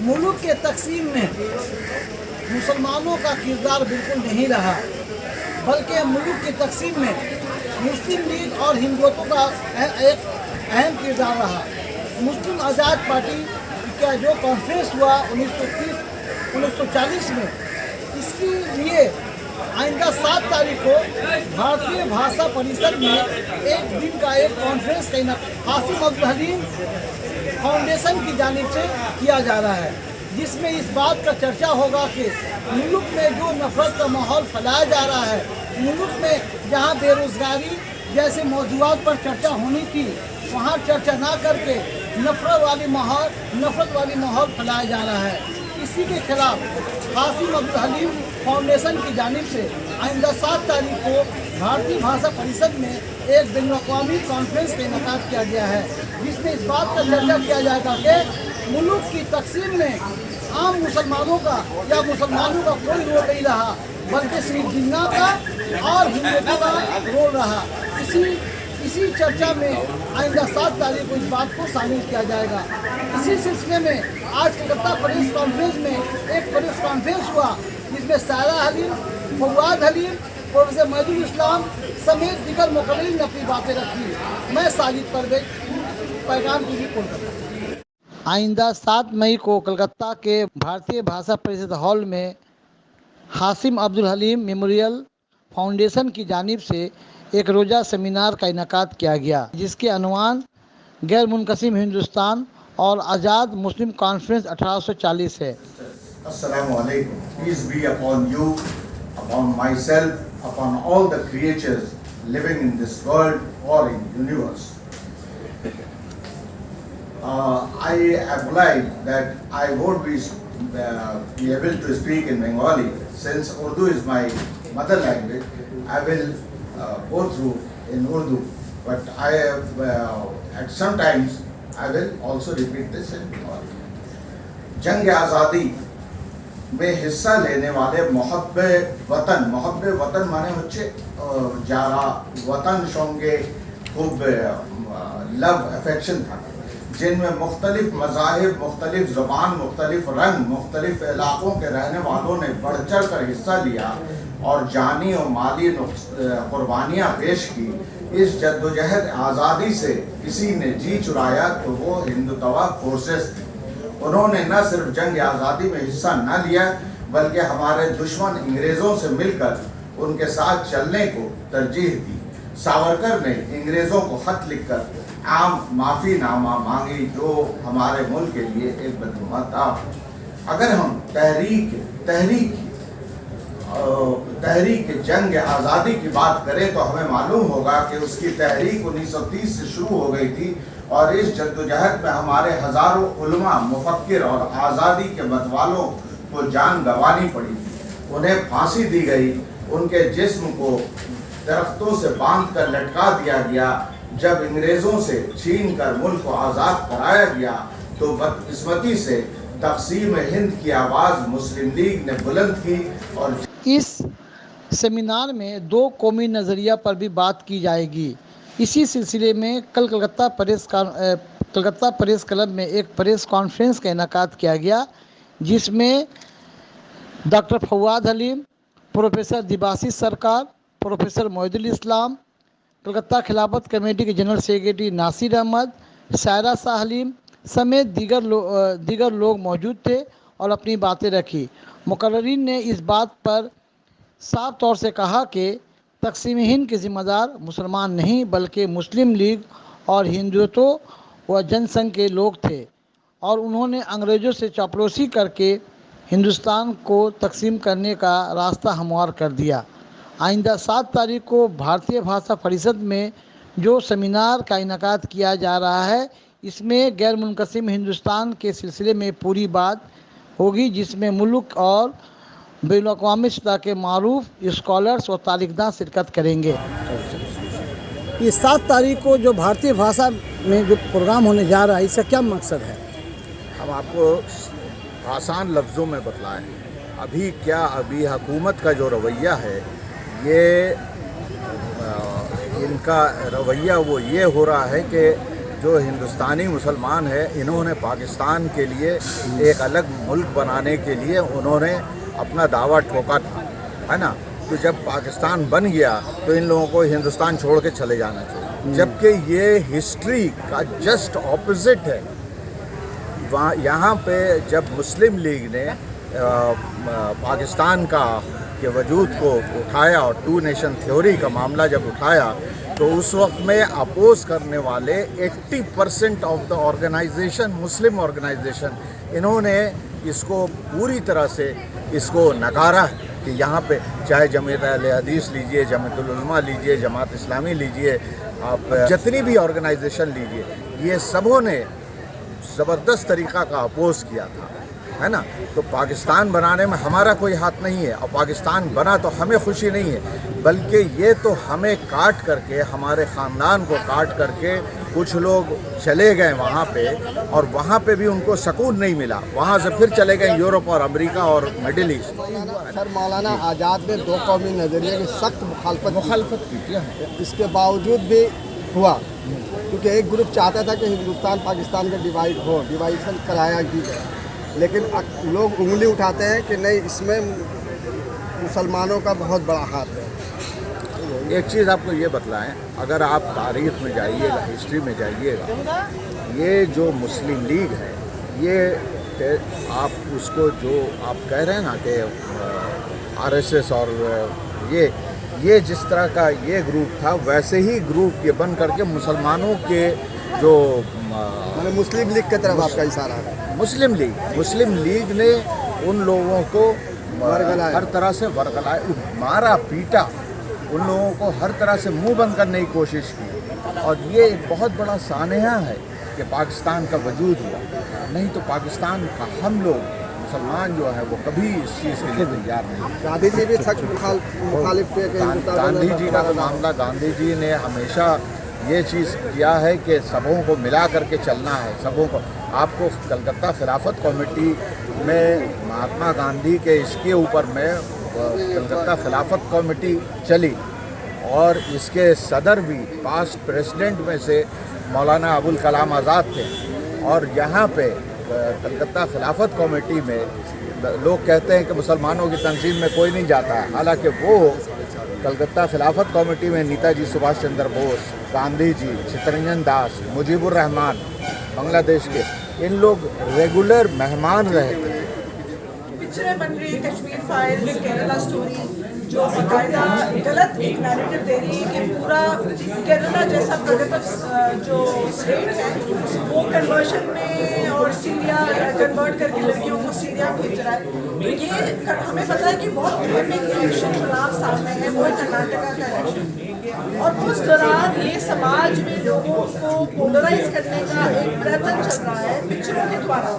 मुल्क के तकसीम में मुसलमानों का किरदार बिल्कुल नहीं रहा, बल्कि मुल्क की तकसीम में मुस्लिम लीग और हिंदुत्व का एक अहम किरदार रहा। मुस्लिम आज़ाद पार्टी का जो कॉन्फ्रेंस हुआ 1940 में, इसके लिए आइंदा 7 तारीख को भारतीय भाषा परिषद में एक दिन का एक कॉन्फ्रेंस हासिम अब्दुल हलीम फाउंडेशन की जानिब से किया जा रहा है, जिसमें इस बात का चर्चा होगा कि मुल्क में जो नफरत का माहौल फैलाया जा रहा है, मुल्क में जहां बेरोज़गारी जैसे मौजूदात पर चर्चा होनी थी, वहां चर्चा ना करके नफरत वाली माहौल फैलाया जा रहा है। इसी के खिलाफ हासिम अब्दुल हलीम फाउंडेशन की जानिब से आइंदा 7 तारीख को भारतीय भाषा परिषद में एक बैनुल-अक़वामी कॉन्फ्रेंस का इनेकाद किया गया है, जिसमें इस बात का चर्चा किया जाएगा कि मुल्क की तकसीम में आम मुसलमानों का या मुसलमानों का कोई रोल नहीं रहा, बल्कि सिर्फ जिन्ना का और हिंदुओं का रोल रहा। इसी चर्चा में आइंदा 7 तारीख को इस बात को शामिल किया जाएगा। इसी सिलसिले में आज कलकत्ता प्रेस कॉन्फ्रेंस में एक प्रेस कॉन्फ्रेंस हुआ, जिसमें सायरा हलीम, फवाद हलीम, प्रोफेसर महदूद इस्लाम समेत दीगर मुक़र्रिरीन ने अपनी बातें रखी। मैं साजिद परवेज, पैगाम टीवी, कोलकाता। आइंदा 7 मई को कलकत्ता के भारतीय भाषा परिषद हॉल में हासिम अब्दुल हलीम मेमोरियल फाउंडेशन की जानिब से एक रोज़ा सेमिनार का इनेकाद किया गया, जिसके अनवान गैर मुनक़सिम हिंदुस्तान और आज़ाद मुस्लिम कॉन्फ्रेंस 1840 है। Assalamu alaikum. Peace be upon you, upon myself, upon all the creatures living in this world or in universe. I am glad that I won't be able to speak in Bengali. Since Urdu is my mother language, I will go through in Urdu, but I have at sometimes I will also repeat this in Bengali. जंग आज़ादी में हिस्सा लेने वाले मोहब्बे वतन माने হচ্ছে যারা वतन संगे खूब लव अफेक्शन था, जिनमें मुख्तलिफ मज़ाहिब, मुख्तलिफ ज़ुबान, मुख्तलिफ रंग, मुख्तलिफ इलाक़ों के रहने वालों ने बढ़ चढ़ कर हिस्सा लिया और जानी और माली कुर्बानियाँ पेश की। इस जद्दोजहद आज़ादी से किसी ने जी चुराया तो वो हिंदुत्वा फोर्सेस थी। उन्होंने न सिर्फ जंग आज़ादी में हिस्सा न लिया, बल्कि हमारे दुश्मन अंग्रेज़ों से मिलकर उनके साथ चलने को तरजीह दी। सावरकर ने अंग्रेज़ों को ख़त लिखकर आम माफ़ी नामा मांगी, जो हमारे मुल्क के लिए एक बदनुमा था। अगर हम तहरीक जंग आज़ादी की बात करें तो हमें मालूम होगा कि उसकी तहरीक 1930 से शुरू हो गई थी और इस जद्दोजहद में हमारे हज़ारों उलमा, मुफक्किर और आज़ादी के मतवालों को जान गंवानी पड़ी थी। उन्हें फांसी दी गई, उनके जिस्म को दरख्तों से बांध कर लटका दिया गया। जब अंग्रेज़ों से छीन कर मुल्क को आज़ाद कराया गया तो बदकिस्मती से तक़सीम हिंद की आवाज़ मुस्लिम लीग ने बुलंद की। और इस सेमिनार में 2 कौमी नज़रिया पर भी बात की जाएगी। इसी सिलसिले में कल कलकत्ता प्रेस क्लब में एक प्रेस कॉन्फ्रेंस का इनेकाद किया गया, जिसमें डॉक्टर फवाद हलीम, प्रोफेसर दिबासी सरकार, प्रोफेसर मोहिदुल इस्लाम, कलकत्ता खिलाफत कमेटी के जनरल सेक्रेटरी नासिर अहमद, सायरा शाह हलीम समेत दीगर लोग मौजूद थे और अपनी बातें रखी। मुकर्रिरीन ने इस बात पर साफ तौर से कहा कि तक़सीम हिंद के ज़िम्मेदार मुसलमान नहीं, बल्कि मुस्लिम लीग और हिंदुत्व व जनसंघ के लोग थे और उन्होंने अंग्रेज़ों से चापलूसी करके हिंदुस्तान को तकसीम करने का रास्ता हमवार कर दिया। आइंदा 7 तारीख को भारतीय भाषा परिषद में जो सेमिनार का इनेकाद किया जा रहा है, इसमें गैर मुनक़सिम हिंदुस्तान के सिलसिले में पूरी बात होगी, जिसमें मुल्क और बैनुल-अक़वामी सतह के मारूफ स्कॉलर्स और तारीखदान शिरकत करेंगे। ये 7 तारीख को जो भारतीय भाषा में जो प्रोग्राम होने जा रहा है, इसका क्या मकसद है? हम आपको आसान लफ्ज़ों में बतलाएं। अभी हुकूमत का जो रवैया है, ये इनका रवैया वो ये हो रहा है कि جو ہندوستانی مسلمان ہے انہوں نے پاکستان کے لیے ایک الگ ملک بنانے کے لیے انہوں نے اپنا دعویٰ ٹھوکا تھا، ہے نا. تو جب پاکستان بن گیا تو ان لوگوں کو ہندوستان چھوڑ کے چلے جانا چاہیے، جبکہ یہ ہسٹری کا جسٹ اپوزٹ ہے. وہاں یہاں پہ جب مسلم لیگ نے پاکستان کے وجود کو اٹھایا اور 2 نیشن تھیوری کا معاملہ جب اٹھایا تو اس وقت میں اپوز کرنے والے 80% آف دا آرگنائزیشن مسلم آرگنائزیشن انہوں نے اس کو پوری طرح سے اس کو نکارا کہ یہاں پہ چاہے جمعیت اہل حدیث لیجئے، جمعیت العلماء لیجئے، جماعت اسلامی لیجئے، آپ جتنی بھی آرگنائزیشن لیجئے، یہ سبوں نے زبردست طریقہ کا اپوز کیا تھا، ہے نا. تو پاکستان بنانے میں ہمارا کوئی ہاتھ نہیں ہے، اور پاکستان بنا تو ہمیں خوشی نہیں ہے، بلکہ یہ تو ہمیں کاٹ کر کے، ہمارے خاندان کو کاٹ کر کے کچھ لوگ چلے گئے وہاں پہ، اور وہاں پہ بھی ان کو سکون نہیں ملا، وہاں سے پھر چلے گئے یورپ اور امریکہ اور مڈل ایسٹ. سر مولانا آزاد نے 2 قومی نظریے کی سخت مخالفت کی، اس کے باوجود بھی ہوا، کیونکہ ایک گروپ چاہتا تھا کہ ہندوستان پاکستان کا ڈیوائیشن کرایا گیا، لیکن لوگ انگلی اٹھاتے ہیں کہ نہیں، اس میں مسلمانوں کا بہت بڑا ہاتھ ہے. ایک چیز آپ کو یہ بتلائیں، اگر آپ تاریخ میں جائیے گا، ہسٹری میں جائیے گا، یہ جو مسلم لیگ ہے، یہ آپ اس کو جو آپ کہہ رہے ہیں نا کہ RSS اور یہ جس طرح کا یہ گروپ تھا، ویسے ہی گروپ یہ بن کر کے مسلمانوں کے جو مسلم لیگ کی طرف آپ کا اشارہ ہے. مسلم لیگ نے ان لوگوں کو ہر طرح سے ورگلایا، مارا پیٹا، ان لوگوں کو ہر طرح سے منہ بند کرنے کی کوشش کی، اور یہ ایک بہت بڑا سانحہ ہے کہ پاکستان کا وجود ہوا. نہیں تو پاکستان کا ہم لوگ مسلمان جو ہے وہ کبھی اس چیز کے لیے تیار نہیں. گاندھی جی بھی سخت مخالف تھے. گاندھی جی کا معاملہ، گاندھی جی نے ہمیشہ یہ چیز کیا ہے کہ سبوں کو ملا کر کے چلنا ہے، سبوں کو. آپ کو کلکتہ خلافت کمیٹی میں مہاتما گاندھی کے اس کے اوپر میں کلکتہ خلافت کمیٹی چلی، اور اس کے صدر بھی پاسٹ پریزیڈنٹ میں سے مولانا ابوالکلام آزاد تھے. اور یہاں پہ کلکتہ خلافت کمیٹی میں لوگ کہتے ہیں کہ مسلمانوں کی تنظیم میں کوئی نہیں جاتا ہے، حالانکہ وہ کلکتہ خلافت کمیٹی میں نیتا جی سبھاش چندر بوس، گاندھی جی، چترنجن داس، مجیب الرحمان بنگلہ دیش کے، ان لوگ ریگولر مہمان رہے تھے. پکچریں بن رہی ہیں، کشمیر فائلز، کیرلا سٹوری، جو باقاعدہ غلط ایک نیریٹو دے رہی ہے کہ پورا کیرلا جیسا پروڈکٹیو جو اسٹیٹ ہے وہ کنورشن میں اور سیریا کنورٹ کر کے لڑکیوں کو سیریا بھیج رہا ہے. تو یہ ہمیں پتہ ہے کہ بہت ایک الیکشن چناؤ سامنے ہے، وہ کرناٹکا کا الیکشن، اور اس دوران یہ سماج میں لوگوں کو پولرائز کرنے کا ایک پریتن چل رہا ہے پکچروں کے دوارا.